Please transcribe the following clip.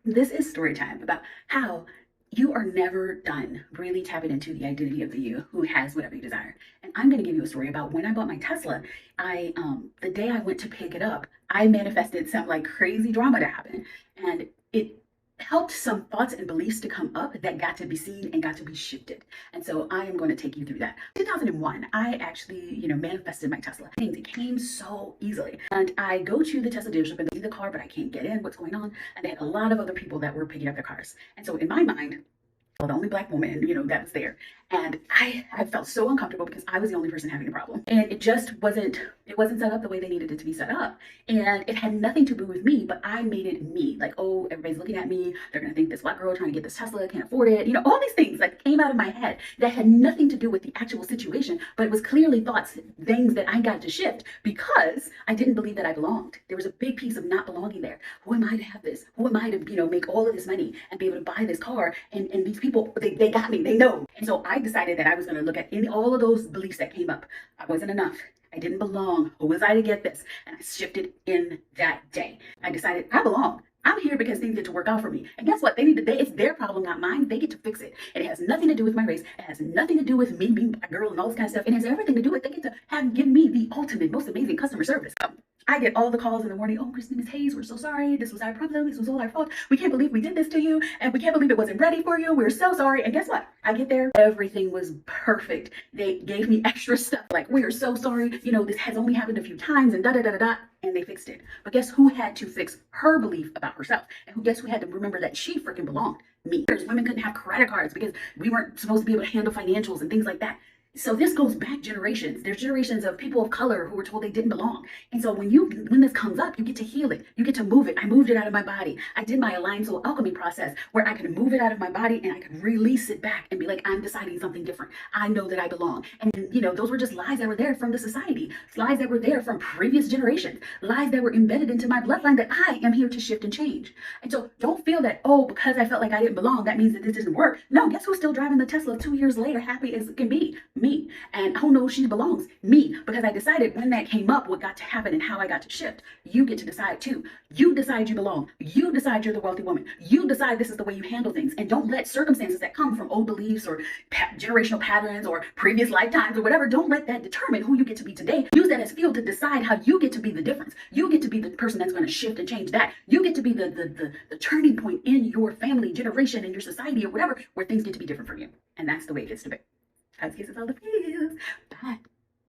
This is story time about how you are never done really tapping into the identity of the you who has whatever you desire. And I'm going to give you a story about when I bought my Tesla. The day I went to pick it up, I manifested some like crazy drama to happen, and it helped some thoughts and beliefs to come up that got to be seen and got to be shifted. And so I am going to take you through that. 2001, I actually, manifested my Tesla. Things it came so easily. And I go to the Tesla dealership and see the car, but I can't get in. What's going on? And they had a lot of other people that were picking up their cars. And so in my mind, well, the only black woman, that was there. And I felt so uncomfortable because I was the only person having a problem. And it wasn't set up the way they needed it to be set up. And it had nothing to do with me, but I made it me. Like, oh, everybody's looking at me. They're going to think this black girl trying to get this Tesla can't afford it. All these things like came out of my head that had nothing to do with the actual situation, but it was clearly thoughts, things that I got to shift because I didn't believe that I belonged. There was a big piece of not belonging there. Who am I to have this? Who am I to, make all of this money and be able to buy this car? And these people, they got me, they know. And so I decided that I was going to look at all of those beliefs that came up. I wasn't enough. I didn't belong. Who was I to get this? And I shifted in that day. I decided I belong. I'm here because things get to work out for me. And guess what? It's their problem, not mine. They get to fix it. And it has nothing to do with my race. It has nothing to do with me being a girl and all this kind of stuff. It has everything to do with they get to give me the ultimate, most amazing customer service. I get all the calls in the morning. Oh, Christine, Miss Hayes, we're so sorry. This was our problem. This was all our fault. We can't believe we did this to you. And we can't believe it wasn't ready for you. We're so sorry. And guess what? I get there. Everything was perfect. They gave me extra stuff. Like, we are so sorry. This has only happened a few times and da-da-da-da-da. And they fixed it. But guess who had to fix her belief about herself? And guess who had to remember that she freaking belonged? Me. Women couldn't have credit cards because we weren't supposed to be able to handle financials and things like that. So this goes back generations. There's generations of people of color who were told they didn't belong. And so when this comes up, you get to heal it. You get to move it. I moved it out of my body. I did my aligned soul alchemy process where I could move it out of my body and I could release it back and be like, I'm deciding something different. I know that I belong. And those were just lies that were there from the society, lies that were there from previous generations, lies that were embedded into my bloodline that I am here to shift and change. And so don't feel that, oh, because I felt like I didn't belong, that means that this didn't work. No, guess who's still driving the Tesla 2 years later, happy as it can be? Me. And who knows she belongs? Me. Because I decided when that came up, what got to happen and how I got to shift. You get to decide too. You decide you belong. You decide you're the wealthy woman. You decide this is the way you handle things. And don't let circumstances that come from old beliefs or generational patterns or previous lifetimes or whatever, don't let that determine who you get to be today. Use that as fuel to decide how you get to be the difference. You get to be the person that's going to shift and change that. You get to be the turning point in your family, generation, in your society or whatever, where things get to be different for you. And that's the way it gets to be. Kisses all the feels. Bye.